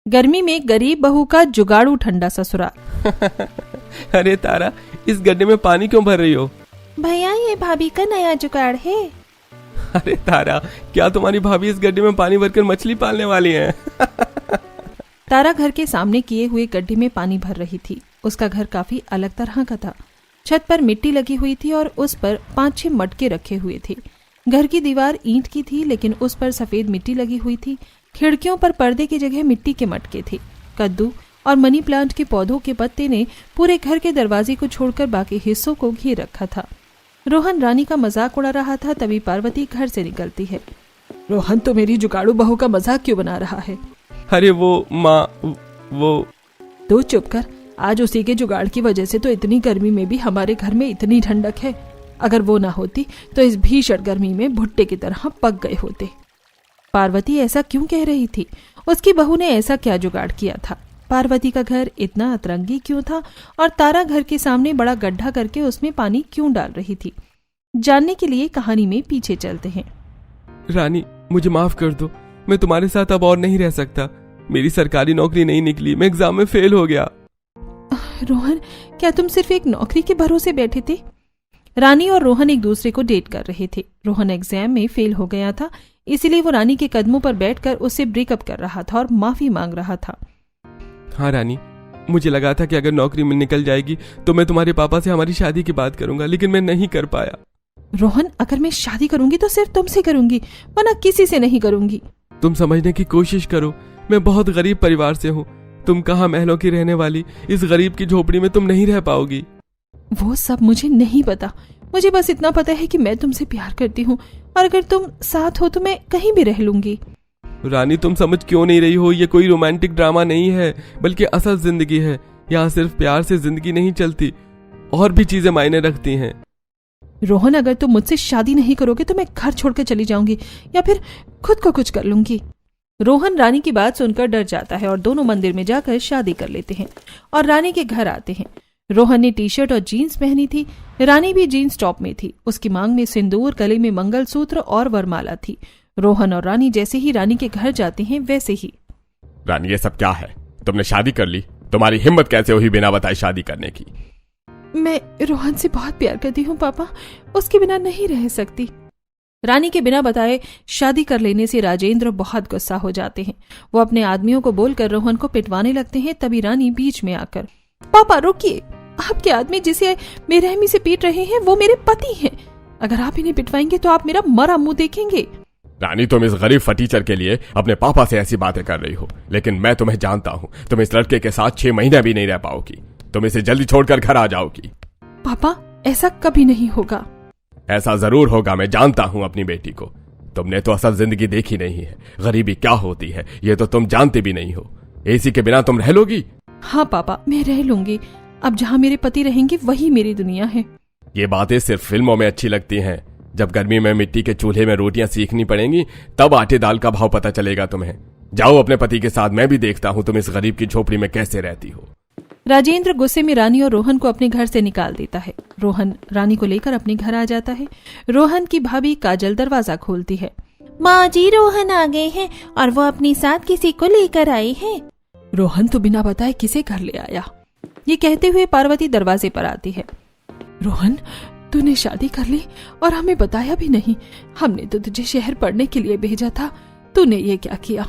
गर्मी में गरीब बहू का जुगाड़ू ठंडा ससुराल। अरे तारा, इस गड्ढे में पानी क्यों भर रही हो? भैया, ये भाभी का नया जुगाड़ है। अरे तारा, क्या तुम्हारी भाभी इस गड्ढे में पानी भरकर मछली पालने वाली है? तारा घर के सामने किए हुए गड्ढे में पानी भर रही थी। उसका घर काफी अलग तरह का था। छत पर मिट्टी लगी हुई थी और उस पर 5-6 मटके रखे हुए थे। घर की दीवार ईंट की थी, लेकिन उस पर सफेद मिट्टी लगी हुई थी। खिड़कियों पर पर्दे की जगह मिट्टी के मटके थे। कद्दू और मनी प्लांट के पौधों के पत्ते ने पूरे घर के दरवाजे को छोड़कर बाकी हिस्सों को घेर रखा था। रोहन रानी का मजाक उड़ा रहा था, तभी पार्वती घर से निकलती है। रोहन तो मेरी जुगाड़ू बहू का मजाक क्यों बना रहा है? अरे वो माँ, वो तू चुप कर। आज उसी के जुगाड़ की वजह से तो इतनी गर्मी में भी हमारे घर में इतनी ठंडक है। अगर वो ना होती तो इस भीषण गर्मी में भुट्टे की तरह पक गए होते। पार्वती ऐसा क्यों कह रही थी? उसकी बहू ने ऐसा क्या जुगाड़ किया था? पार्वती का घर इतना अतरंगी क्यों था और तारा घर के सामने बड़ा गड्ढा करके उसमें पानी क्यों डाल रही थी? जानने के लिए कहानी में पीछे चलते हैं। रानी, मुझे माफ कर दो। मैं तुम्हारे साथ अब और नहीं रह सकता। मेरी सरकारी नौकरी नहीं निकली, मैं एग्जाम में फेल हो गया। रोहन, क्या तुम सिर्फ एक नौकरी के भरोसे बैठे थे? रानी और रोहन एक दूसरे को डेट कर रहे थे। रोहन एग्जाम में फेल हो गया था, इसीलिए वो रानी के कदमों पर बैठकर उससे ब्रेकअप कर रहा था और माफी मांग रहा था। हाँ रानी, मुझे लगा था कि अगर नौकरी में निकल जाएगी तो मैं तुम्हारे पापा से हमारी शादी की बात करूंगा, लेकिन मैं नहीं कर पाया। रोहन, अगर मैं शादी करूंगी तो सिर्फ तुमसे करूंगी, वरना किसी से नहीं करूंगी। तुम समझने की कोशिश करो, मैं बहुत गरीब परिवार से हूँ। तुम कहाँ महलों की रहने वाली, इस गरीब की झोपड़ी में तुम नहीं रह पाओगी। वो सब मुझे नहीं पता। मुझे बस इतना पता है कि मैं तुमसे प्यार करती हूँ और अगर तुम साथ हो तो मैं कहीं भी रह लूंगी। रानी, तुम समझ क्यों नहीं रही हो? ये कोई रोमांटिक ड्रामा नहीं है, बल्कि असल जिंदगी है। यहाँ सिर्फ प्यार से जिंदगी नहीं चलती, और भी चीजें मायने रखती हैं। रोहन, अगर तुम मुझसे शादी नहीं करोगे तो मैं घर छोड़कर चली जाऊंगी या फिर खुद को कुछ कर लूंगी। रोहन रानी की बात सुनकर डर जाता है और दोनों मंदिर में जाकर शादी कर लेते हैं और रानी के घर आते हैं। रोहन ने टी-शर्ट और जीन्स पहनी थी, रानी भी जीन्स टॉप में थी। उसकी मांग में सिंदूर, गले में मंगलसूत्र और वरमाला थी। रोहन और रानी जैसे ही रानी के घर जाते हैं वैसे ही। रानी, ये सब क्या है? तुमने शादी कर ली? तुम्हारी हिम्मत कैसे हुई बिना बताए शादी करने की? मैं रोहन से बहुत प्यार करती हूँ पापा, उसके बिना नहीं रह सकती। रानी के बिना बताए शादी कर लेने से राजेंद्र बहुत गुस्सा हो जाते हैं। वो अपने आदमियों को बोलकर रोहन को पिटवाने लगते हैं। तभी रानी बीच में आकर, पापा रुकिए, आपके आदमी जिसे बेरहमी से पीट रहे हैं वो मेरे पति हैं। अगर आप इन्हें पिटवाएंगे तो आप मेरा मरा मुंह देखेंगे। रानी, तुम इस गरीब फटीचर के लिए अपने पापा से ऐसी बातें कर रही हो, लेकिन मैं तुम्हें जानता हूँ। तुम इस लड़के के साथ 6 महीने भी नहीं रह पाओगी। तुम इसे जल्दी छोड़कर घर आ जाओगी। पापा, ऐसा कभी नहीं होगा। ऐसा जरूर होगा, मैं जानता हूँ अपनी बेटी को। तुमने तो असल जिंदगी देखी नहीं है, गरीबी क्या होती है ये तो तुम जानते भी नहीं हो। एसी के बिना तुम रह लोगी? हाँ पापा, मैं रह लूंगी। अब जहाँ मेरे पति रहेंगे वही मेरी दुनिया है। ये बातें सिर्फ फिल्मों में अच्छी लगती हैं। जब गर्मी में मिट्टी के चूल्हे में रोटियां सीखनी पड़ेंगी तब आटे दाल का भाव पता चलेगा तुम्हें। जाओ अपने पति के साथ, मैं भी देखता हूँ तुम इस गरीब की झोपड़ी में कैसे रहती हो। राजेंद्र गुस्से में रानी और रोहन को अपने घर से निकाल देता है। रोहन रानी को लेकर अपने घर आ जाता है। रोहन की भाभी काजल दरवाजा खोलती है। माँ जी, रोहन आ गए हैं और वो अपने साथ किसी को लेकर आई है। रोहन तो बिना बताए किसे घर ले आया? ये कहते हुए पार्वती दरवाजे पर आती है। रोहन, तूने शादी कर ली और हमें बताया भी नहीं। हमने तो तुझे शहर पढ़ने के लिए भेजा था, तूने ये क्या किया?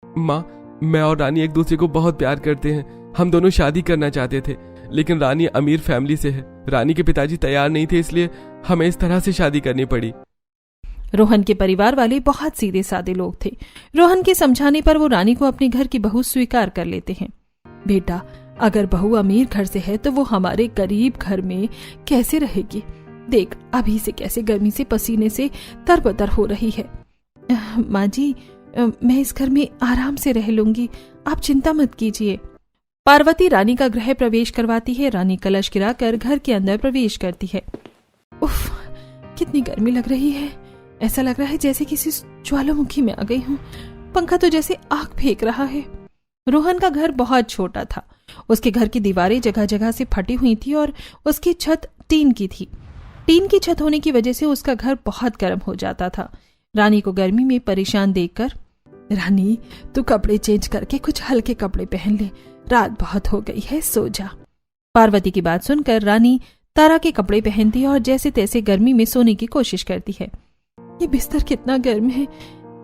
माँ, मैं और रानी एक दूसरे को बहुत प्यार करते हैं। हम दोनों शादी करना चाहते थे, लेकिन रानी अमीर फैमिली से है। रानी के पिताजी तैयार नहीं थे, इसलिए हमें इस तरह से शादी करनी पड़ी। रोहन के परिवार वाले बहुत सीधे साधे लोग थे। रोहन के समझाने पर वो रानी को अपने घर की बहू स्वीकार कर लेते हैं। बेटा, अगर बहू अमीर घर से है तो वो हमारे गरीब घर में कैसे रहेगी? देख अभी से कैसे गर्मी से पसीने से तरबतर हो रही है। माँ जी, मैं इस घर में आराम से रह लूंगी, आप चिंता मत कीजिए। पार्वती रानी का गृह प्रवेश करवाती है। रानी कलश गिराकर घर के अंदर प्रवेश करती है। उफ, कितनी गर्मी लग रही है। ऐसा लग रहा है जैसे किसी ज्वालामुखी में आ गई हूँ। पंखा तो जैसे आग फेंक रहा है। रोहन का घर बहुत छोटा था। उसके घर की दीवारें जगह जगह से फटी हुई थी और उसकी छत टीन की थी। टीन की छत होने की वजह से उसका घर बहुत गर्म हो जाता था। रानी को गर्मी में परेशान देखकर रानी, तू कपड़े चेंज करके कुछ हल्के कपड़े पहन ले, रात बहुत हो गई है, सो जा। पार्वती की बात सुनकर रानी तारा के कपड़े पहनती है और जैसे तैसे गर्मी में सोने की कोशिश करती है। ये बिस्तर कितना गर्म है,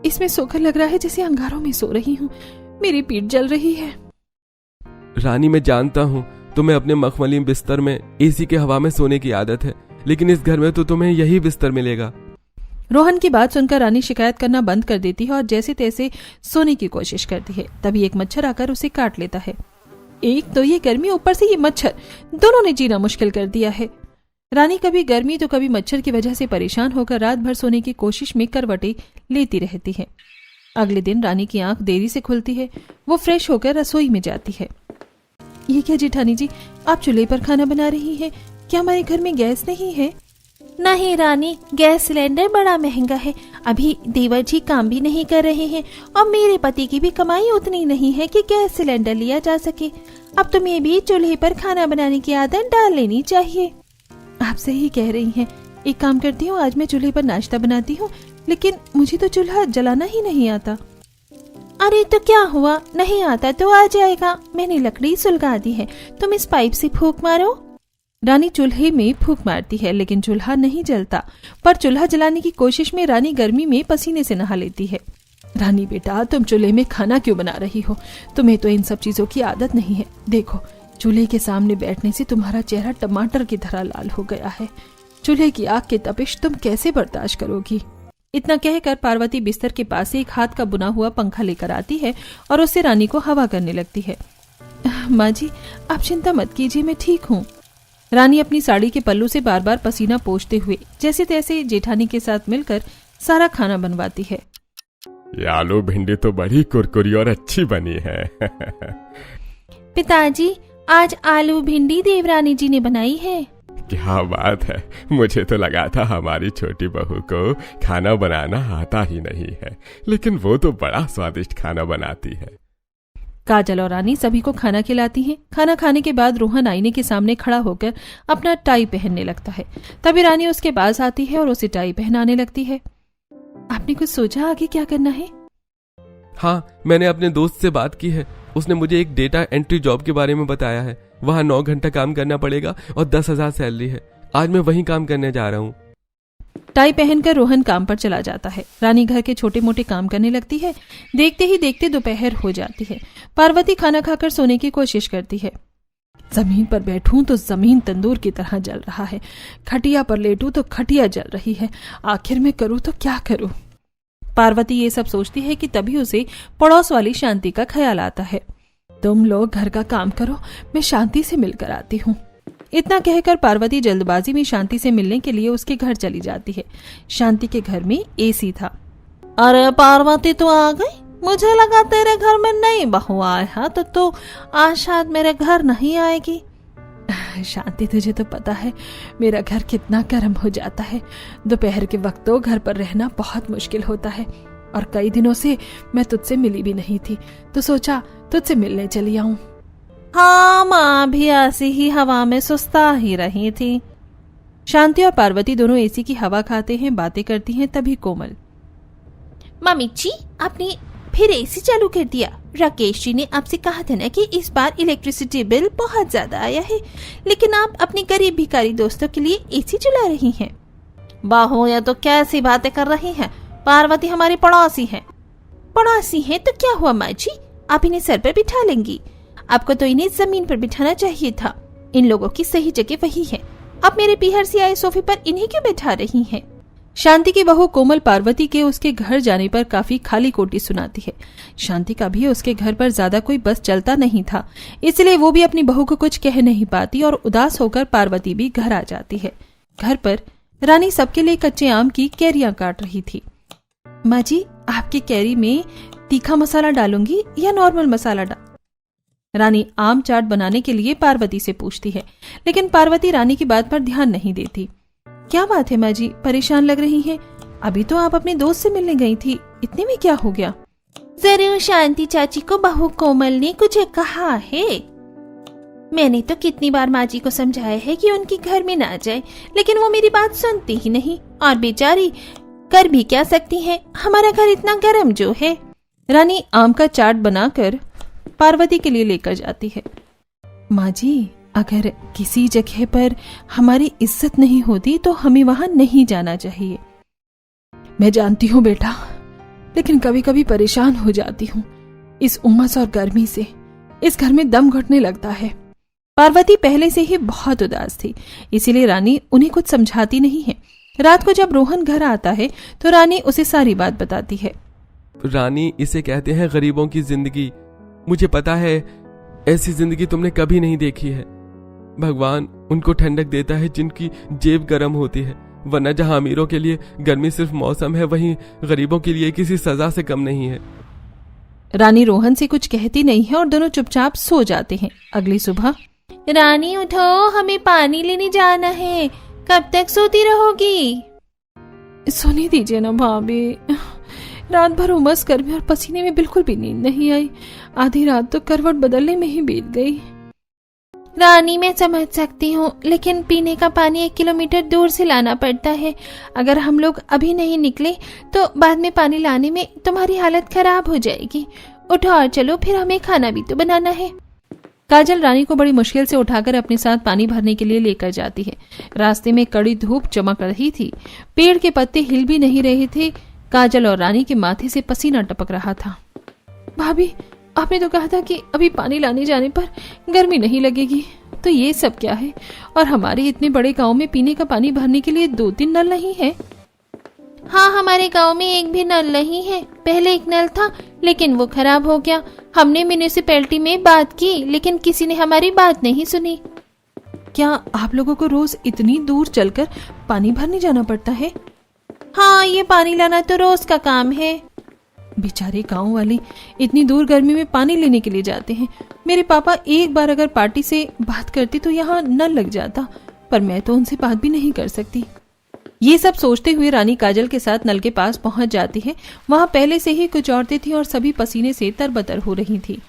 इसमें सोकर लग रहा है जैसे अंगारों में सो रही हूँ, मेरी पीठ जल रही है। रानी, मैं जानता हूँ तुम्हें अपने मखमली बिस्तर में एसी के हवा में सोने की आदत है, लेकिन इस घर में तो तुम्हें यही बिस्तर मिलेगा। रोहन की बात सुनकर रानी शिकायत करना बंद कर देती है और जैसे तैसे सोने की कोशिश करती है। तभी एक मच्छर आकर उसे काट लेता है। एक तो ये गर्मी, ऊपर से ये मच्छर, दोनों ने जीना मुश्किल कर दिया है। रानी कभी गर्मी तो कभी मच्छर की वजह से परेशान होकर रात भर सोने की कोशिश में करवटें लेती रहती है। अगले दिन रानी की आंख देरी से खुलती है। वो फ्रेश होकर रसोई में जाती है। ये क्या जेठानी जी, आप चूल्हे पर खाना बना रही हैं? क्या हमारे घर में गैस नहीं है? नहीं रानी, गैस सिलेंडर बड़ा महंगा है, अभी देवर जी काम भी नहीं कर रहे हैं और मेरे पति की भी कमाई उतनी नहीं है कि गैस सिलेंडर लिया जा सके। अब तुम्हें भी चूल्हे पर खाना बनाने की आदत डाल लेनी चाहिए। आप सही कह रही हैं। एक काम करती हूँ, आज मैं चूल्हे पर नाश्ता बनाती हूँ, लेकिन मुझे तो चूल्हा जलाना ही नहीं आता। अरे तो क्या हुआ, नहीं आता तो आ जाएगा, मैंने लकड़ी सुलगा दी है, तुम इस पाइप से फूंक मारो। रानी चूल्हे में फूंक मारती है लेकिन चूल्हा नहीं जलता। पर चूल्हा जलाने की कोशिश में रानी गर्मी में पसीने से नहा लेती है। रानी बेटा, तुम चूल्हे में खाना क्यों बना रही हो? तुम्हें तो इन सब चीजों की आदत नहीं है। देखो, चूल्हे के सामने बैठने से तुम्हारा चेहरा टमाटर की तरह लाल हो गया है। चूल्हे की आग की तपिश तुम कैसे बर्दाश्त करोगी? इतना कहकर पार्वती बिस्तर के पास से एक हाथ का बुना हुआ पंखा लेकर आती है और उससे रानी को हवा करने लगती है। माँ जी, आप चिंता मत कीजिए, मैं ठीक हूँ। रानी अपनी साड़ी के पल्लू से बार बार पसीना पोंछते हुए जैसे तैसे जेठानी के साथ मिलकर सारा खाना बनवाती है। ये आलू भिंडी तो बड़ी कुरकुरी और अच्छी बनी है। पिताजी, आज आलू भिंडी देवरानी जी ने बनाई है। क्या बात है, मुझे तो लगा था हमारी छोटी बहू को खाना बनाना आता ही नहीं है, लेकिन वो तो बड़ा स्वादिष्ट खाना बनाती है। काजल और रानी सभी को खाना खिलाती हैं। खाना खाने के बाद रोहन आईने के सामने खड़ा होकर अपना टाई पहनने लगता है। तभी रानी उसके पास आती है और उसे टाई पहनाने लगती है। आपने कुछ सोचा आगे क्या करना है? हाँ, मैंने अपने दोस्त से बात की है। उसने मुझे एक डेटा एंट्री जॉब के बारे में बताया है। वहाँ 9 घंटा काम करना पड़ेगा और 10,000 सैलरी है। आज मैं वहीं काम करने जा रहा हूँ। टाई पहनकर रोहन काम पर चला जाता है। रानी घर के छोटे मोटे काम करने लगती है। देखते ही देखते दोपहर हो जाती है। पार्वती खाना खाकर सोने की कोशिश करती है। जमीन पर बैठूं तो जमीन तंदूर की तरह जल रहा है, खटिया पर लेटूं तो खटिया जल रही है, आखिर में करूं तो क्या करूं? पार्वती ये सब सोचती है कि तभी उसे पड़ोस वाली शांति का ख्याल आता है। तुम लोग घर का काम करो, मैं शांति से मिलकर आती हूँ। इतना कहकर पार्वती जल्दबाजी में शांति से मिलने के लिए उसके घर चली जाती है। शांति के घर में एसी था। अरे पार्वती, तू आ गई? मुझे लगा तेरे घर में नई बहू आए है तो आज शायद मेरे घर नहीं आएगी। शांति, तुझे तो पता है मेरा घर कितना गर्म हो जाता है। दोपहर के वक्त तो घर पर रहना बहुत मुश्किल होता है और कई दिनों से मैं तुझसे मिली भी नहीं थी, तो सोचा तुझसे मिलने चली आऊं। हाँ, माँ भी ऐसी ही हवा में सुस्ता ही रही थी। शांति और पार्वती दोनों एसी की हवा खाते हैं, बातें करती हैं। तभी कोमल, मम्मी जी, आपने फिर एसी चालू कर दिया। राकेश जी ने आपसे कहा था ना कि इस बार इलेक्ट्रिसिटी बिल बहुत ज्यादा आया है, लेकिन आप अपने गरीब भिखारी दोस्तों के लिए एसी चला रही हैं। बाहो, या तो कैसी बातें कर रही हैं? पार्वती हमारी पड़ोसी है। पड़ोसी है तो क्या हुआ माँ जी, आप इन्हें सर पर बिठा लेंगी। आपको तो इन्हें जमीन पर बिठाना चाहिए था। इन लोगों की सही जगह वही है। आप मेरे पीहर से आए सोफे पर इन्हें क्यों बैठा रही हैं? शांति की बहू कोमल पार्वती के उसके घर जाने पर काफी खाली कोटी सुनाती है। शांति का भी उसके घर पर ज्यादा कोई बस चलता नहीं था, इसलिए वो भी अपनी बहू को कुछ कह नहीं पाती और उदास होकर पार्वती भी घर आ जाती है। घर पर रानी सबके लिए कच्चे आम की कैरियां काट रही थी। माँ जी, आपकी कैरी में तीखा मसाला डालूंगी या नॉर्मल मसाला रानी आम चाट बनाने के लिए पार्वती से पूछती है, लेकिन पार्वती रानी की बात पर ध्यान नहीं देती। क्या बात है माँ जी, परेशान लग रही हैं? अभी तो आप अपने दोस्त से मिलने गई थी, इतने में क्या हो गया? जरूर शांति चाची को बहू कोमल ने कुछ कहा है। मैंने तो कितनी बार माँ जी को समझाया है कि उनके घर में ना जाए, लेकिन वो मेरी बात सुनती ही नहीं और बेचारी कर भी क्या सकती है, हमारा घर इतना गर्म जो है। रानी आम का चाट बनाकर पार्वती के लिए लेकर जाती है। माँ जी, अगर किसी जगह पर हमारी इज्जत नहीं होती तो हमें वहां नहीं जाना चाहिए। मैं जानती हूँ बेटा, लेकिन कभी कभी परेशान हो जाती हूँ इस उमस और गर्मी से। इस घर में दम घुटने लगता है। पार्वती पहले से ही बहुत उदास थी, इसीलिए रानी उन्हें कुछ समझाती नहीं है। रात को जब रोहन घर आता है तो रानी उसे सारी बात बताती है। रानी, इसे कहते हैं गरीबों की जिंदगी। मुझे पता है ऐसी जिंदगी तुमने कभी नहीं देखी है। भगवान उनको ठंडक देता है जिनकी जेब गर्म होती है, वरना जहां अमीरों के लिए गर्मी सिर्फ मौसम है, वहीं गरीबों के लिए किसी सजा से कम नहीं है। रानी रोहन से कुछ कहती नहीं है और दोनों चुपचाप सो जाते हैं। अगली सुबह, रानी उठो, हमें पानी लेने जाना है। कब तक सोती रहोगी? सोने दीजिए ना भाभी, रात भर उमस गर्मी और पसीने में बिल्कुल भी नींद नहीं आई। आधी रात तो करवट बदलने में ही बीत गई। रानी मैं समझ सकती हूँ, लेकिन पीने का पानी 1 किलोमीटर दूर से लाना पड़ता है। अगर हम लोग अभी नहीं निकले तो बाद में पानी लाने में तुम्हारी हालत खराब हो जाएगी। उठो और चलो, फिर हमें खाना भी तो बनाना है। काजल रानी को बड़ी मुश्किल से उठाकर अपने साथ पानी भरने के लिए लेकर जाती है। रास्ते में कड़ी धूप चमक रही थी, पेड़ के पत्ते हिल भी नहीं रहे थे। काजल और रानी के माथे से पसीना टपक रहा था। भाभी, आपने तो कहा था कि अभी पानी लाने जाने पर गर्मी नहीं लगेगी, तो ये सब क्या है? और हमारे इतने बड़े गांव में पीने का पानी भरने के लिए 2-3 नल नहीं है। हाँ, हमारे गांव में एक भी नल नहीं है। पहले एक नल था, लेकिन वो खराब हो गया। हमने म्यूनिसिपैलिटी में बात की, लेकिन किसी ने हमारी बात नहीं सुनी। क्या आप लोगों को रोज इतनी दूर चलकर पानी भरने जाना पड़ता है? हाँ, ये पानी लाना तो रोज का काम है। बेचारे गांव वाले इतनी दूर गर्मी में पानी लेने के लिए जाते हैं। मेरे पापा एक बार अगर पार्टी से बात करते तो यहाँ नल लग जाता, पर मैं तो उनसे बात भी नहीं कर सकती। ये सब सोचते हुए रानी काजल के साथ नल के पास पहुंच जाती है। वहां पहले से ही कुछ औरतें थीं और सभी पसीने से तरबतर हो रही थी।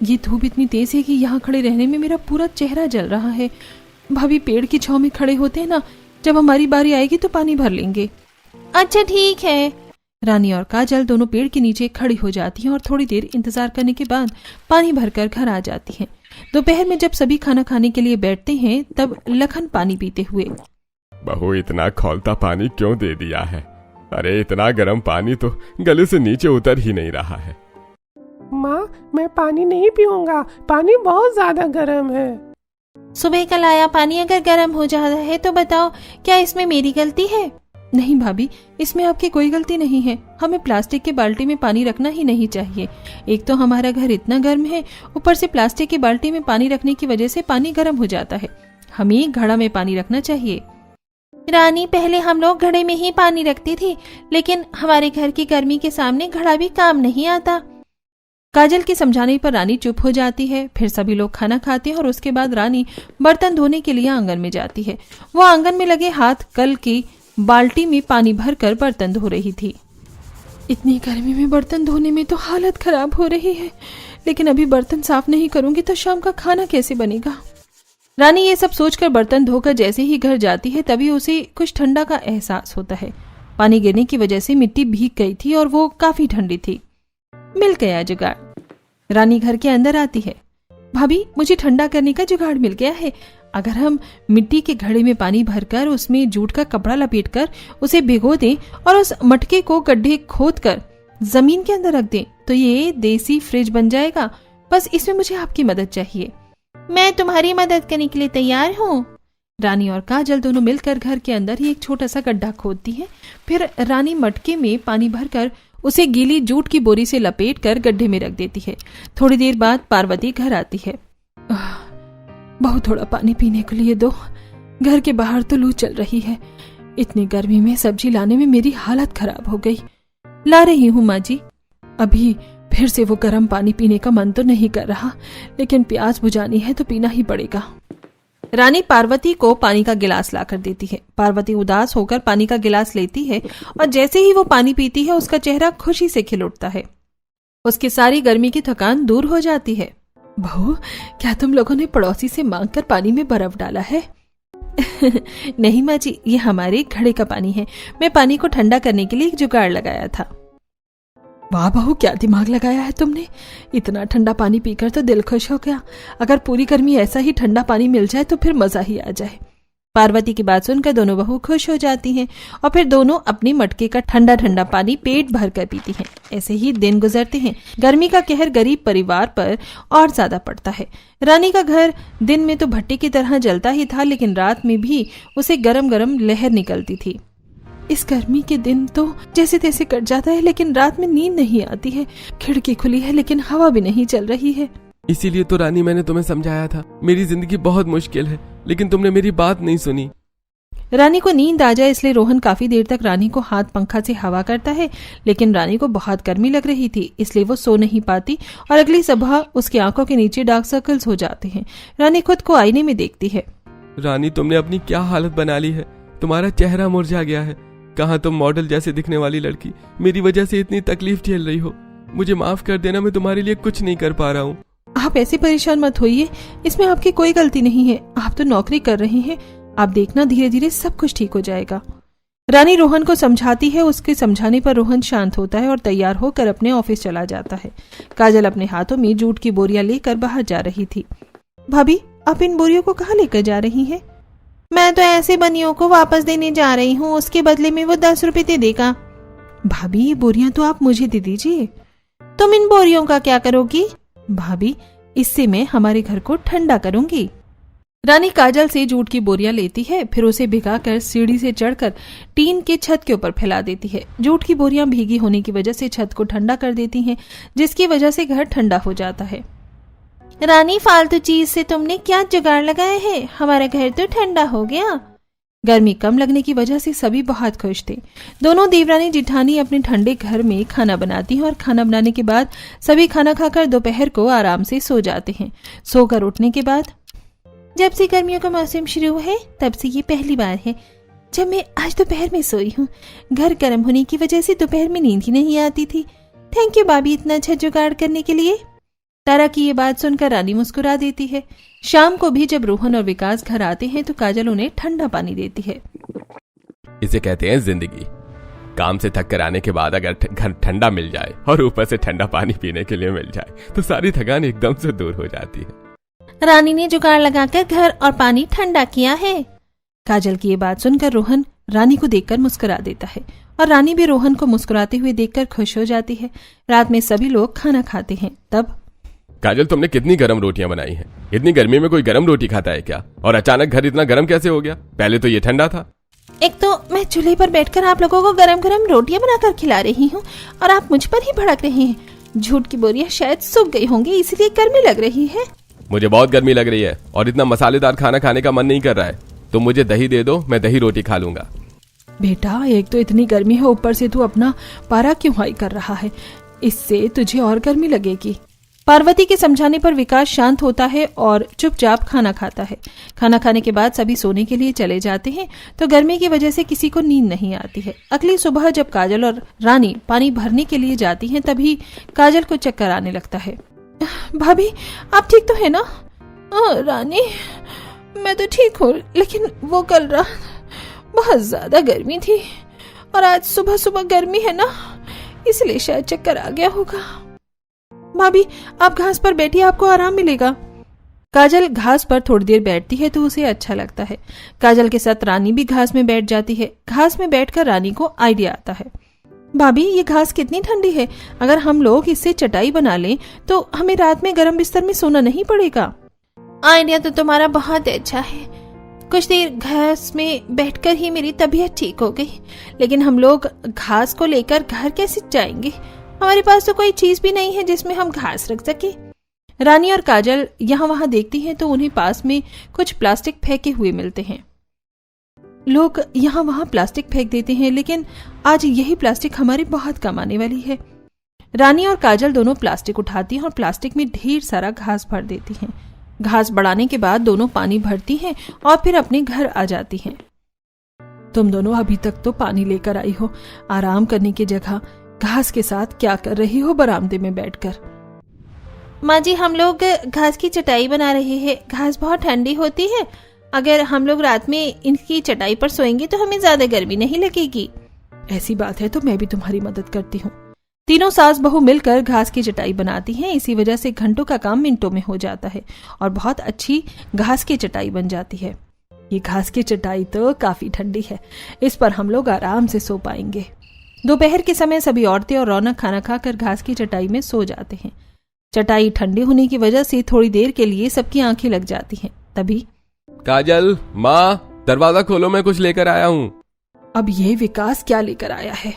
ये धूप इतनी तेज है कि यहाँ खड़े रहने में मेरा पूरा चेहरा जल रहा है। भाभी, पेड़ की छांव में खड़े होते हैं ना, जब हमारी बारी आएगी तो पानी भर लेंगे। अच्छा ठीक है। रानी और काजल दोनों पेड़ के नीचे खड़ी हो जाती हैं और थोड़ी देर इंतजार करने के बाद पानी भरकर घर आ जाती हैं। दोपहर में जब सभी खाना खाने के लिए बैठते हैं तब लखन पानी पीते हुए, बहू, इतना खौलता पानी क्यों दे दिया है? अरे इतना गर्म पानी तो गले से नीचे उतर ही नहीं रहा है। माँ, मैं पानी नहीं पीऊंगा, पानी बहुत ज्यादा गर्म है। सुबह का लाया पानी अगर गर्म हो जाता है तो बताओ, क्या इसमें मेरी गलती है? नहीं भाभी, इसमें आपकी कोई गलती नहीं है। हमें प्लास्टिक के बाल्टी में पानी रखना ही नहीं चाहिए। एक तो हमारा घर इतना गर्म है, ऊपर से प्लास्टिक की बाल्टी में पानी रखने की वजह से पानी गर्म हो जाता है। हमें घड़ा में पानी रखना चाहिए। रानी, पहले हम लोग घड़े में ही पानी रखती थी, लेकिन हमारे घर की गर्मी के सामने घड़ा भी काम नहीं आता। काजल के समझाने पर रानी चुप हो जाती है। फिर सभी लोग खाना खाते हैं और उसके बाद रानी बर्तन धोने के लिए आंगन में जाती है। वो आंगन में लगे हाथ कल की बाल्टी में पानी भरकर बर्तन धो रही थी। इतनी गर्मी में बर्तन धोने में तो हालत खराब हो रही है, लेकिन अभी बर्तन साफ नहीं करूंगी तो शाम का खाना कैसे बनेगा? रानी ये सब सोचकर बर्तन धोकर जैसे ही घर जाती है तभी उसे कुछ ठंडा का एहसास होता है। पानी गिरने की वजह से मिट्टी भीग गई थी और वो काफी ठंडी थी। मिल गया जुगाड़। रानी घर के अंदर आती है। भाभी, मुझे ठंडा करने का जुगाड़ मिल गया है। अगर हम मिट्टी के घड़े में पानी भरकर उसमें जूट का कपड़ा लपेटकर उसे भिगो दें और उस मटके को गड्ढे खोदकर जमीन के अंदर रख दें तो ये देसी फ्रिज बन जाएगा। बस इसमें मुझे आपकी मदद चाहिए। मैं तुम्हारी मदद करने के लिए तैयार हूँ। रानी और काजल दोनों मिलकर घर के अंदर ही एक छोटा सा गड्ढा खोदती है। फिर रानी मटके में पानी भरकर उसे गीली जूट की बोरी से लपेटकर गड्ढे में रख देती है। थोड़ी देर बाद पार्वती घर आती है। बहुत थोड़ा पानी पीने के लिए दो, घर के बाहर तो लू चल रही है। इतनी गर्मी में सब्जी लाने में मेरी हालत खराब हो गई। ला रही हूँ माँ जी। अभी फिर से वो गर्म पानी पीने का मन तो नहीं कर रहा, लेकिन प्यास बुझानी है तो पीना ही पड़ेगा। रानी पार्वती को पानी का गिलास लाकर देती है। पार्वती उदास होकर पानी का गिलास लेती है और जैसे ही वो पानी पीती है उसका चेहरा खुशी से खिल उठता है। उसकी सारी गर्मी की थकान दूर हो जाती है। बहू, क्या तुम लोगों ने पड़ोसी से मांगकर पानी में बर्फ डाला है? नहीं माँ जी, ये हमारे घड़े का पानी है। मैं पानी को ठंडा करने के लिए एक जुगाड़ लगाया था। वाह बहू, क्या दिमाग लगाया है तुमने। इतना ठंडा पानी पीकर तो दिल खुश हो गया। अगर पूरी गर्मी ऐसा ही ठंडा पानी मिल जाए तो फिर मजा ही आ जाए। पार्वती की बात सुनकर दोनों बहू खुश हो जाती हैं और फिर दोनों अपनी मटके का ठंडा ठंडा पानी पेट भर कर पीती हैं। ऐसे ही दिन गुजरते हैं। गर्मी का कहर गरीब परिवार पर और ज्यादा पड़ता है। रानी का घर दिन में तो भट्टी की तरह जलता ही था, लेकिन रात में भी उसे गरम गरम लहर निकलती थी। इस गर्मी के दिन तो जैसे तैसे कट जाता है, लेकिन रात में नींद नहीं आती है। खिड़की खुली है लेकिन हवा भी नहीं चल रही है। इसीलिए तो रानी मैंने तुम्हें समझाया था, मेरी जिंदगी बहुत मुश्किल है, लेकिन तुमने मेरी बात नहीं सुनी। रानी को नींद आ जाए इसलिए रोहन काफी देर तक रानी को हाथ पंखा से हवा करता है, लेकिन रानी को बहुत गर्मी लग रही थी इसलिए वो सो नहीं पाती और अगली सुबह उसकी आंखों के नीचे डार्क सर्कल्स हो जाते हैं। रानी खुद को आईने में देखती है। रानी, तुमने अपनी क्या हालत बना ली है। तुम्हारा चेहरा मुरझा गया है। कहाँ तुम मॉडल जैसे दिखने वाली लड़की मेरी वजह से इतनी तकलीफ झेल रही हो। मुझे माफ कर देना, मैं तुम्हारे लिए कुछ नहीं कर पा रहा हूँ। आप ऐसे परेशान मत होइए, इसमें आपकी कोई गलती नहीं है। आप तो नौकरी कर रहे हैं, आप देखना धीरे धीरे सब कुछ ठीक हो जाएगा। रानी रोहन को समझाती है। उसके समझाने पर रोहन शांत होता है और तैयार होकर अपने ऑफिस चला जाता है। काजल अपने हाथों में जूट की बोरियां लेकर बाहर जा रही थी। भाभी, आप इन बोरियों को कहाँ लेकर जा रही हैं? मैं तो ऐसे बनियों को वापस देने जा रही हूँ, उसके बदले में वो 10 रुपए दे देगा। भाभी, ये बोरियां तो आप मुझे दे दीजिए। तुम इन बोरियों का क्या करोगी? भाभी, इससे मैं हमारे घर को ठंडा करूंगी। रानी काजल से जूट की बोरियां लेती है, फिर उसे भिगाकर सीढ़ी से चढ़कर टीन के छत के ऊपर फैला देती है। जूट की बोरियां भीगी होने की वजह से छत को ठंडा कर देती हैं, जिसकी वजह से घर ठंडा हो जाता है। रानी, फालतू चीज से तुमने क्या जुगाड़ लगाए हैं? हमारा घर तो ठंडा हो गया। गर्मी कम लगने की वजह से सभी बहुत खुश थे। दोनों देवरानी जिठानी अपने ठंडे घर में खाना बनाती हैं और खाना बनाने के बाद सभी खाना खाकर दोपहर को आराम से सो जाते हैं। सोकर उठने के बाद, जब से गर्मियों का मौसम शुरू है तब से ये पहली बार है जब मैं आज दोपहर में सोई हूँ। घर गर्म होने की वजह से दोपहर में नींद ही नहीं आती थी। थैंक यू भाभी, इतना अच्छा जुगाड़ करने के लिए। तारा की ये बात सुनकर रानी मुस्कुरा देती है। शाम को भी जब रोहन और विकास घर आते हैं तो काजल उन्हें ठंडा पानी देती है। इसे कहते हैं जिंदगी। काम से थक कर आने के बाद अगर घर ठंडा मिल जाए और ऊपर से ठंडा पानी पीने के लिए मिल जाए तो सारी थकान एकदम से दूर हो जाती है। रानी ने जुगाड़ लगाकर घर और पानी ठंडा किया है। काजल की ये बात सुनकर रोहन रानी को देखकर मुस्कुरा देता है और रानी भी रोहन को मुस्कुराते हुए देखकर खुश हो जाती है। रात में सभी लोग खाना खाते हैं। तब, काजल, तुमने कितनी गर्म रोटियां बनाई हैं। इतनी गर्मी में कोई गर्म रोटी खाता है क्या? और अचानक घर इतना गर्म कैसे हो गया? पहले तो ये ठंडा था। एक तो मैं चूल्हे पर बैठकर आप लोगों को गरम गरम रोटियां बनाकर खिला रही हूँ और आप मुझ पर ही भड़क रहे हैं। झूठ की बोरियां शायद सूख गई होंगी इसलिए गर्मी लग रही है। मुझे बहुत गर्मी लग रही है और इतना मसालेदार खाना खाने का मन नहीं कर रहा है। तुम मुझे दही दे दो, मैं दही रोटी खा लूंगा। बेटा, एक तो इतनी गर्मी है, ऊपर से तू अपना पारा क्यों हाई कर रहा है? इससे तुझे और गर्मी लगेगी। पार्वती के समझाने पर विकास शांत होता है और चुपचाप खाना खाता है। खाना खाने के बाद सभी सोने के लिए चले जाते हैं तो गर्मी की वजह से किसी को नींद नहीं आती है। अगली सुबह जब काजल और रानी पानी भरने के लिए जाती हैं तभी काजल को चक्कर आने लगता है। भाभी, आप ठीक तो है ना? रानी, मैं तो ठीक हूँ, लेकिन वो कल रात बहुत ज्यादा गर्मी थी और आज सुबह सुबह गर्मी है ना, इसलिए शायद चक्कर आ गया होगा। भाभी, आप घास पर बैठिए, आपको आराम मिलेगा। काजल घास पर थोड़ी देर बैठती है तो उसे अच्छा लगता है। काजल के साथ रानी भी घास में बैठ जाती है। घास में बैठकर रानी को आइडिया आता है। भाभी, ये घास कितनी ठंडी है, अगर हम लोग इससे चटाई बना लें तो हमें रात में गर्म बिस्तर में सोना नहीं पड़ेगा। आइडिया तो तुम्हारा बहुत अच्छा है। कुछ देर घास में बैठकर ही मेरी तबीयत ठीक हो गई, लेकिन हम लोग घास को लेकर घर कैसे जाएंगे? हमारे पास तो कोई चीज भी नहीं है जिसमें हम घास रख सके। रानी और काजल यहाँ वहां देखती हैं तो उन्हें पास में कुछ प्लास्टिक फेंके हुए मिलते हैं। लोग यहाँ वहां प्लास्टिक फेंक देते हैं, लेकिन आज यही प्लास्टिक हमारी बहुत काम आने वाली है। रानी और काजल दोनों प्लास्टिक उठाती हैं और प्लास्टिक में ढेर सारा घास भर देती हैं। घास बढ़ाने के बाद दोनों पानी भरती हैं और फिर अपने घर आ जाती हैं। तुम दोनों अभी तक तो पानी लेकर आई हो, आराम करने की जगह घास के साथ क्या कर रही हो बरामदे में बैठकर? माँ जी, हम लोग घास की चटाई बना रहे हैं। घास बहुत ठंडी होती है, अगर हम लोग रात में इनकी चटाई पर सोएंगे तो हमें ज्यादा गर्मी नहीं लगेगी। ऐसी बात है तो मैं भी तुम्हारी मदद करती हूँ। तीनों सास बहू मिलकर घास की चटाई बनाती हैं। इसी वजह से घंटों का काम मिनटों में हो जाता है और बहुत अच्छी घास की चटाई बन जाती है। ये घास की चटाई तो काफी ठंडी है, इस पर हम लोग आराम से सो पाएंगे। दोपहर के समय सभी औरतें और रौनक खाना खाकर घास की चटाई में सो जाते हैं। चटाई ठंडी होने की वजह से थोड़ी देर के लिए सबकी आंखें लग जाती हैं। तभी काजल, माँ, दरवाजा खोलो, मैं कुछ लेकर आया हूँ। अब ये विकास क्या लेकर आया है?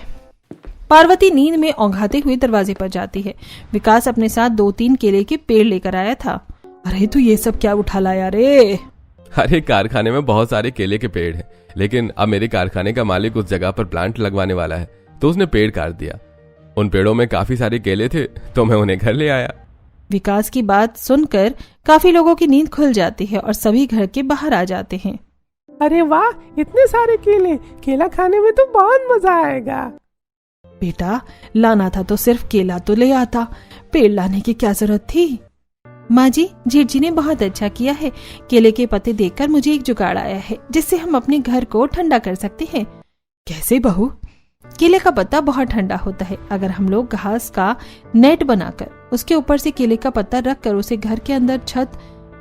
पार्वती नींद में औंघाते हुए दरवाजे पर जाती है। विकास अपने साथ 2-3 केले के पेड़ लेकर आया था। अरे तू ये सब क्या उठा लाया रे? अरे कारखाने में बहुत सारे केले के पेड़ हैं, लेकिन अब मेरे कारखाने का मालिक उस जगह पर प्लांट लगवाने वाला है, तो उसने पेड़ काट दिया। उन पेड़ों में काफी सारे केले थे, तो मैं उन्हें घर ले आया। विकास की बात सुनकर काफी लोगों की नींद खुल जाती है और सभी घर के बाहर आ जाते हैं। अरे वाह, इतने सारे केले, केला खाने में तो बहुत मजा आएगा। बेटा, लाना था तो सिर्फ केला तो ले आता, पेड़ लाने की क्या जरूरत थी? माँ जी, जेठ जी ने बहुत अच्छा किया है। केले के पत्ते देखकर मुझे एक जुगाड़ आया है जिससे हम अपने घर को ठंडा कर सकते हैं। कैसे बहू? केले का पत्ता बहुत ठंडा होता है। अगर हम लोग घास का नेट बनाकर उसके ऊपर से केले का पत्ता रखकर उसे घर के अंदर छत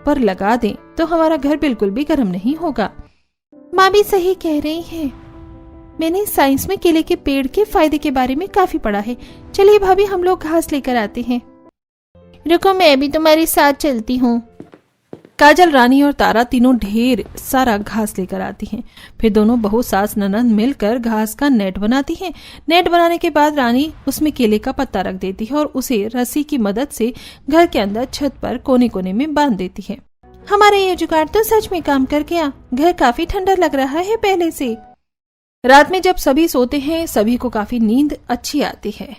पर लगा दें तो हमारा घर बिल्कुल भी गर्म नहीं होगा। माँ भी सही कह रही है। मैंने साइंस में केले के पेड़ के फायदे के बारे में काफी पढ़ा है। चलिए भाभी, हम लोग घास लेकर आते हैं। रुको, मैं भी तुम्हारे साथ चलती हूँ। काजल, रानी और तारा तीनों ढेर सारा घास लेकर आती हैं। फिर दोनों बहू सास ननद मिलकर घास का नेट बनाती हैं। नेट बनाने के बाद रानी उसमें केले का पत्ता रख देती है और उसे रस्सी की मदद से घर के अंदर छत पर कोने कोने में बांध देती है। हमारा ये जुगाड़ तो सच में काम कर गया। घर काफी ठंडा लग रहा है पहले से। रात में जब सभी सोते हैं सभी को काफी नींद अच्छी आती है,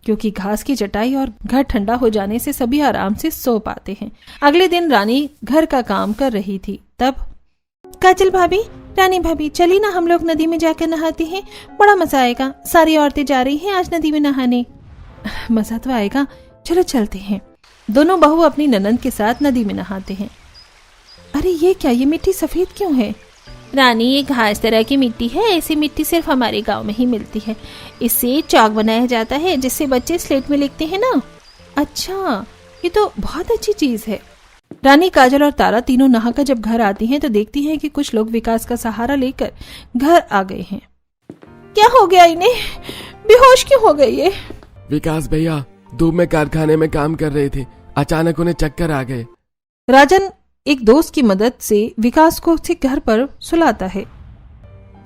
क्योंकि घास की चटाई और घर ठंडा हो जाने से सभी आराम से सो पाते हैं। अगले दिन रानी घर का काम कर रही थी। तब काजल भाभी, रानी भाभी, चली ना हम लोग नदी में जाकर नहाते हैं, बड़ा मजा आएगा। सारी औरतें जा रही हैं आज नदी में नहाने। मजा तो आएगा, चलो चलते हैं। दोनों बहू अपनी ननद के साथ नदी में नहाते हैं। अरे ये क्या, ये मिट्टी सफेद क्यों है? रानी, ये घास तरह की मिट्टी है। ऐसी मिट्टी सिर्फ हमारे गांव में ही मिलती है। इससे चौक बनाया जाता है जिससे बच्चे स्लेट में लिखते हैं ना। अच्छा, ये तो बहुत अच्छी चीज है। रानी, काजल और तारा तीनों नहाकर जब घर आती हैं तो देखती हैं कि कुछ लोग विकास का सहारा लेकर घर आ गए हैं। क्या हो गया इन्हें? बेहोश क्यों हो गए ये? विकास भैया धूप में कारखाने में काम कर रहे थे, अचानक उन्हें चक्कर आ गए। राजन एक दोस्त की मदद से विकास को उसके घर पर सुलाता है।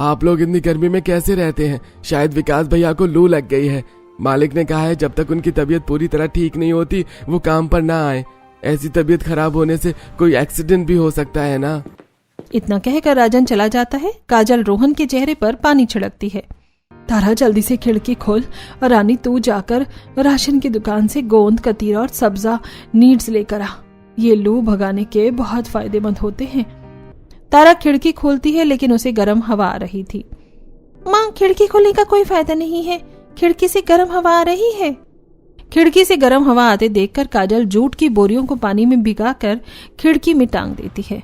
आप लोग इतनी गर्मी में कैसे रहते हैं? शायद विकास भैया को लू लग गई है। मालिक ने कहा है जब तक उनकी तबीयत पूरी तरह ठीक नहीं होती वो काम पर ना आए। ऐसी तबीयत खराब होने से कोई एक्सीडेंट भी हो सकता है ना। इतना कहकर राजन चला जाता है। काजल रोहन के चेहरे पर पानी छिड़कती है। तारा, जल्दी से खिड़की खोल और रानी तू जाकर राशन की दुकान से गोंद, कतीरा और सब्जा नीड्स लेकर आ। ये लू भगाने के बहुत फायदेमंद होते हैं। तारा खिड़की खोलती है लेकिन उसे गर्म हवा आ रही थी। माँ, खिड़की खोलने का कोई फायदा नहीं है, खिड़की से गर्म हवा आ रही है। खिड़की से गर्म हवा आते देखकर काजल जूट की बोरियों को पानी में भिगाकर खिड़की में टांग देती है।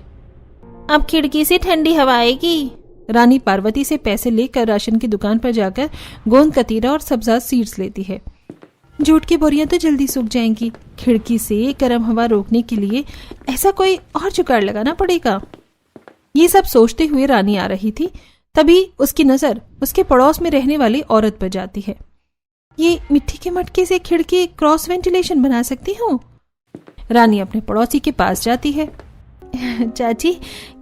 अब खिड़की से ठंडी हवा आएगी। रानी पार्वती से पैसे लेकर राशन की दुकान पर जाकर गोंद, कतीरा और सब्जा सीड्स लेती है। जूट की बोरियां तो जल्दी सूख जाएंगी। खिड़की से गर्म हवा रोकने के लिए ऐसा कोई और जुगाड़ लगाना पड़ेगा। ये सब सोचते हुए रानी आ रही थी। तभी उसकी नजर उसके पड़ोस में रहने वाली औरत पर जाती है। ये मिट्टी के मटके से खिड़की क्रॉस वेंटिलेशन बना सकती हूँ। रानी अपने पड़ोसी के पास जाती है। चाची,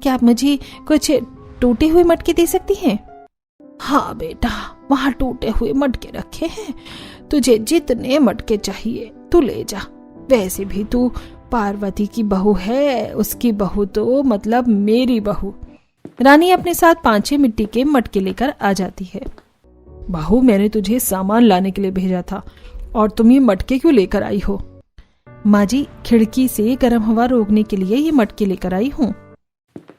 क्या आप मुझे कुछ टूटे हुए मटके दे सकती हैं? हाँ बेटा, वहाँ टूटे हुए मटके रखे हैं, तुझे जितने मटके चाहिए तू ले जा। वैसे भी तू पार्वती की बहू है, उसकी बहू तो मतलब मेरी बहू। रानी अपने साथ 5-6 मिट्टी के मटके लेकर आ जाती है। बहू, मैंने तुझे सामान लाने के लिए भेजा था और तुम ये मटके क्यों लेकर आई हो? माँ जी, खिड़की से गर्म हवा रोकने के लिए ये मटके लेकर आई हूँ।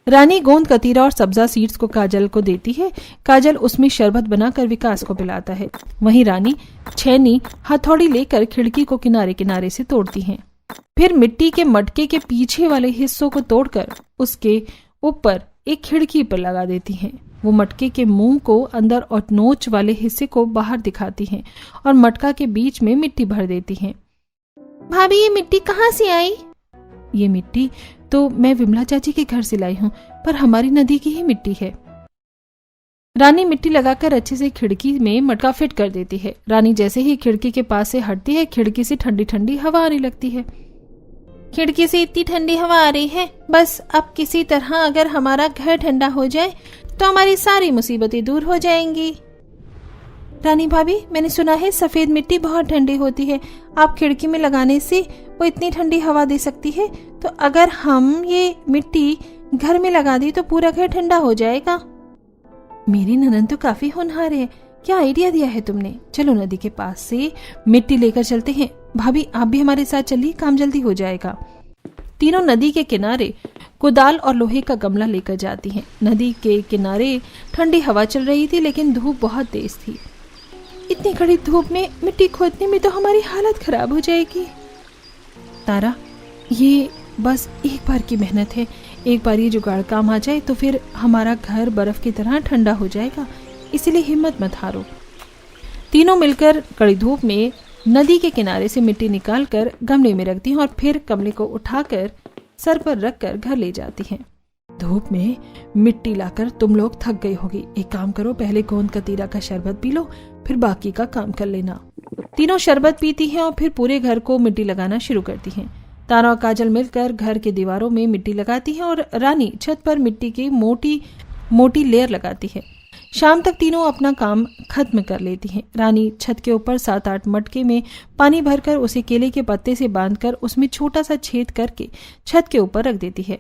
रानी गोंद, कतीरा और सब्जा सीड्स को काजल को देती है। काजल उसमें शरबत बनाकर विकास को पिलाता है। वहीं रानी छेनी, हथौड़ी लेकर खिड़की को किनारे किनारे से तोड़ती हैं। फिर मिट्टी के मटके के पीछे वाले हिस्सों को तोड़कर उसके ऊपर एक खिड़की पर लगा देती हैं। वो मटके के मुंह को अंदर और नोच वाले हिस्से को बाहर दिखाती हैं और मटका के बीच में मिट्टी भर देती हैं। भाभी, ये मिट्टी कहाँ से आई? ये मिट्टी तो मैं विमला चाची के घर से लाई हूँ, पर हमारी नदी की ही मिट्टी है। रानी मिट्टी लगाकर अच्छे से खिड़की में मटका फिट कर देती है। रानी जैसे ही खिड़की के पास से हटती है, खिड़की से ठंडी ठंडी हवा आने लगती है। खिड़की से इतनी ठंडी हवा आ रही है, बस अब किसी तरह अगर हमारा घर ठंडा हो जाए तो हमारी सारी मुसीबतें दूर हो जाएंगी। रानी भाभी, मैंने सुना है सफेद मिट्टी बहुत ठंडी होती है। आप खिड़की में लगाने से वो इतनी ठंडी हवा दे सकती है, तो अगर हम ये मिट्टी घर में लगा दी तो पूरा घर ठंडा हो जाएगा। मेरी ननद तो काफी होनहार है, क्या आइडिया दिया है तुमने। चलो नदी के पास से मिट्टी लेकर चलते हैं। भाभी, आप भी हमारे साथ चलिए, काम जल्दी हो जाएगा। तीनों नदी के किनारे कुदाल और लोहे का गमला लेकर जाती हैं। नदी के किनारे ठंडी हवा चल रही थी, लेकिन धूप बहुत तेज थी। इतनी कड़ी धूप में मिट्टी खोदने में तो हमारी हालत खराब हो जाएगी। तारा, ये बस एक बार की मेहनत है। एक बार ये जुगाड़ काम आ जाए तो फिर हमारा घर बर्फ की तरह ठंडा हो जाएगा, इसलिए हिम्मत मत हारो। तीनों मिलकर कड़ी धूप में नदी के किनारे से मिट्टी निकालकर गमले में रखती हैं और फिर गमले को उठाकर सर पर रखकर घर ले जाती हैं। धूप में मिट्टी लाकर तुम लोग थक गई होगी। एक काम करो, पहले गोंद कतीरा का शरबत पी लो, फिर बाकी का काम कर लेना। तीनों शरबत पीती हैं और फिर पूरे घर को मिट्टी लगाना शुरू करती हैं। तारा और काजल मिलकर घर के दीवारों में मिट्टी लगाती हैं और रानी छत पर मिट्टी की मोटी मोटी लेयर लगाती है। शाम तक तीनों अपना काम खत्म कर लेती हैं। रानी छत के ऊपर 7-8 मटके में पानी भरकर उसे केले के पत्ते से बांधकर उसमें छोटा सा छेद करके छत के ऊपर रख देती है।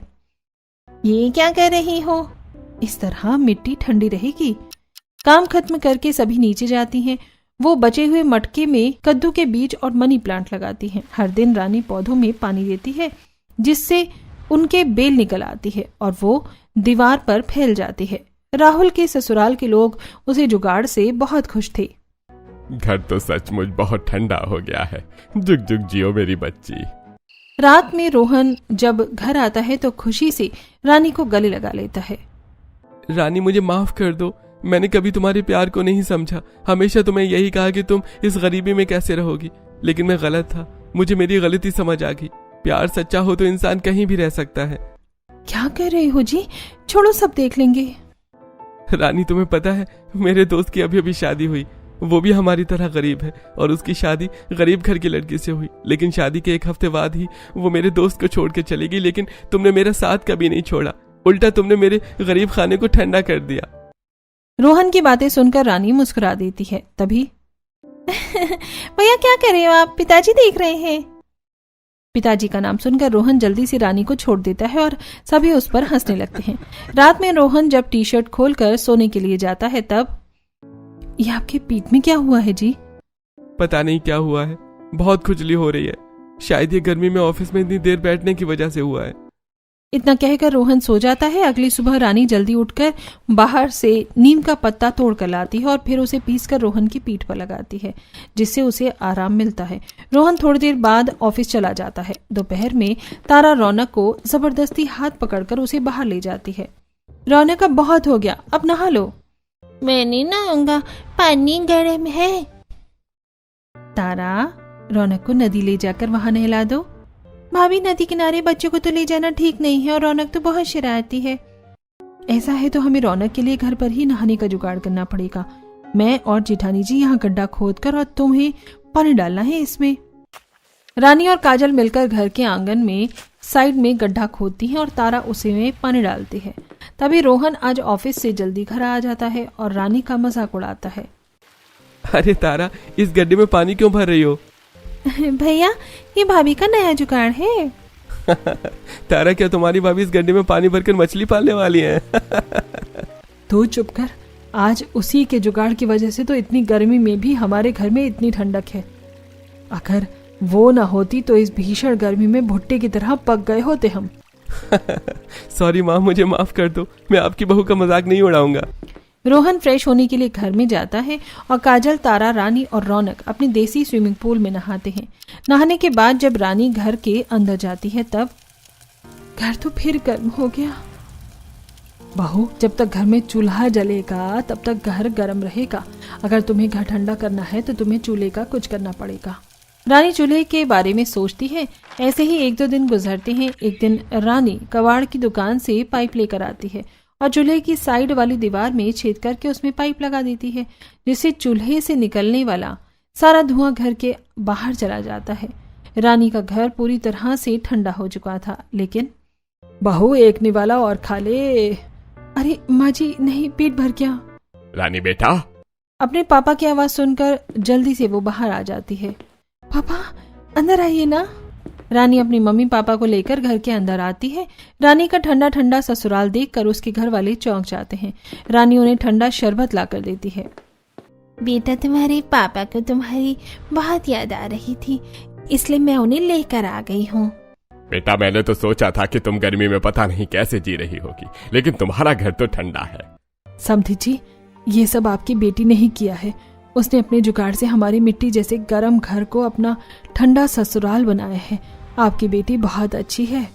ये क्या कर रही हो? इस तरह मिट्टी ठंडी रहेगी। काम खत्म करके सभी नीचे जाती हैं। वो बचे हुए मटके में कद्दू के बीज और मनी प्लांट लगाती हैं। हर दिन रानी पौधों में पानी देती है, जिससे उनके बेल निकल आती है और वो दीवार पर फैल जाती है। राहुल के ससुराल के लोग उसे जुगाड़ से बहुत खुश थे। घर तो सचमुच बहुत ठंडा हो गया है। जुग जुग जियो मेरी बच्ची। रात में रोहन जब घर आता है तो खुशी से रानी को गले लगा लेता है। रानी, मुझे माफ कर दो। मैंने कभी तुम्हारे प्यार को नहीं समझा। हमेशा तुम्हें यही कहा कि तुम इस गरीबी में कैसे रहोगी, लेकिन मैं गलत था। मुझे मेरी गलती समझ आ गई। प्यार सच्चा हो तो इंसान कहीं भी रह सकता है। क्या कर रहे हो जी? छोड़ो, सब देख लेंगे। रानी, तुम्हें पता है मेरे दोस्त की अभी शादी हुई। वो भी हमारी तरह गरीब है और उसकी शादी गरीब घर की लड़की से हुई। लेकिन शादी के 1 हफ्ते बाद ही वो मेरे दोस्त को छोड़ के चली गई। लेकिन तुमने मेरा साथ कभी नहीं छोड़ा, उल्टा तुमने मेरे गरीब खाने को ठंडा कर दिया। रोहन की बातें सुनकर रानी मुस्कुरा देती है। तभी भैया, क्या कर रहे हो आप? पिताजी देख रहे हैं। पिताजी का नाम सुनकर रोहन जल्दी से रानी को छोड़ देता है और सभी उस पर हंसने लगते हैं। रात में रोहन जब टी-शर्ट खोलकर सोने के लिए जाता है तब, ये आपके पीठ में क्या हुआ है जी? पता नहीं क्या हुआ है, बहुत खुजली हो रही है। शायद ये गर्मी में ऑफिस में इतनी देर बैठने की वजह से हुआ है। इतना कहकर रोहन सो जाता है। अगली सुबह रानी जल्दी उठकर बाहर से नीम का पत्ता तोड़ कर लाती है और फिर उसे पीसकर रोहन की पीठ पर लगाती है, जिससे उसे आराम मिलता है। रोहन थोड़ी देर बाद ऑफिस चला जाता है। दोपहर में तारा रौनक को जबरदस्ती हाथ पकड़कर उसे बाहर ले जाती है। रौनक, अब बहुत हो गया, अब नहा लो। मैं नहीं नहाऊंगा, पानी गर्म है। तारा, रौनक को नदी ले जाकर वहां नहला दो। भाभी, नदी किनारे बच्चों को तो ले जाना ठीक नहीं है और रौनक तो बहुत शरारती है। ऐसा है तो हमें रौनक के लिए घर पर ही नहाने का जुगाड़ करना पड़ेगा। मैं और जेठानी जी यहाँ गड्ढा खोदकर और तुम्हें पानी डालना है इसमें। रानी और काजल मिलकर घर के आंगन में साइड में गड्ढा खोदती हैं और तारा उसे में पानी डालती है। तभी रोहन आज ऑफिस से जल्दी घर आ जाता है और रानी का मजाक उड़ाता है। अरे तारा, इस गड्ढे में पानी क्यों भर रही हो? भैया, ये भाभी का नया जुगाड़ है। तारा, क्या तुम्हारी भाभी इस गड्ढे में पानी भरकर मछली पालने वाली है? तू चुप कर। आज उसी के जुगाड़ की वजह से तो इतनी गर्मी में भी हमारे घर में इतनी ठंडक है। अगर वो ना होती तो इस भीषण गर्मी में भुट्टे की तरह पक गए होते हम। सॉरी माँ, मुझे माफ कर दो। मैं आपकी बहू का मजाक नहीं उड़ाऊंगा। रोहन फ्रेश होने के लिए घर में जाता है और काजल, तारा, रानी और रौनक अपने देसी स्विमिंग पूल में नहाते हैं। नहाने के बाद जब रानी घर के अंदर जाती है तब घर तो फिर गर्म हो गया। बहू, जब तक घर में चूल्हा जलेगा तब तक घर गर्म रहेगा। अगर तुम्हें घर ठंडा करना है तो तुम्हें चूल्हे का कुछ करना पड़ेगा। रानी चूल्हे के बारे में सोचती है। ऐसे ही 1-2 दिन गुजरते हैं। एक दिन रानी कबाड़ की दुकान से पाइप लेकर आती है और चूल्हे की साइड वाली दीवार में छेद करके उसमें पाइप लगा देती है, जिससे चूल्हे से निकलने वाला सारा धुआं घर के बाहर चला जाता है। रानी का घर पूरी तरह से ठंडा हो चुका था। लेकिन बहू, एक निवाला और खा ले। अरे माँ जी, नहीं, पेट भर गया। रानी बेटा। अपने पापा की आवाज सुनकर जल्दी से वो बाहर आ जाती है। पापा, अंदर आइए ना। रानी अपनी मम्मी पापा को लेकर घर के अंदर आती है। रानी का ठंडा ठंडा ससुराल देखकर उसके घर वाले चौंक जाते हैं। रानी उन्हें ठंडा शरबत लाकर देती है। बेटा, तुम्हारे पापा को तुम्हारी बहुत याद आ रही थी, इसलिए मैं उन्हें लेकर आ गई हूँ। बेटा, मैंने तो सोचा था कि तुम गर्मी में पता नहीं कैसे जी रही होगी, लेकिन तुम्हारा घर तो ठंडा है। समधी जी, ये सब आपकी बेटी ने ही किया है। उसने अपने जुगाड़ से हमारी मिट्टी जैसे गर्म घर को अपना ठंडा ससुराल बनाया है। आपकी बेटी बहुत अच्छी है।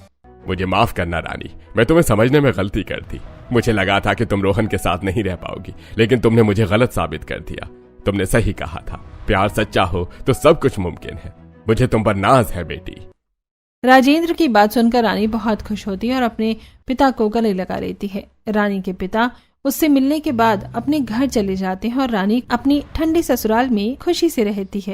मुझे माफ करना रानी, मैं तुम्हें समझने में गलती कर दी। मुझे लगा था कि तुम रोहन के साथ नहीं रह पाओगी, लेकिन तुमने मुझे गलत साबित कर दिया। तुमने सही कहा था, प्यार सच्चा हो तो सब कुछ मुमकिन है। मुझे तुम पर नाज है बेटी। राजेंद्र की बात सुनकर रानी बहुत खुश होती है और अपने पिता को गले लगा लेती है। रानी के पिता उससे मिलने के बाद अपने घर चले जाते हैं और रानी अपनी ठंडी ससुराल में खुशी से रहती है।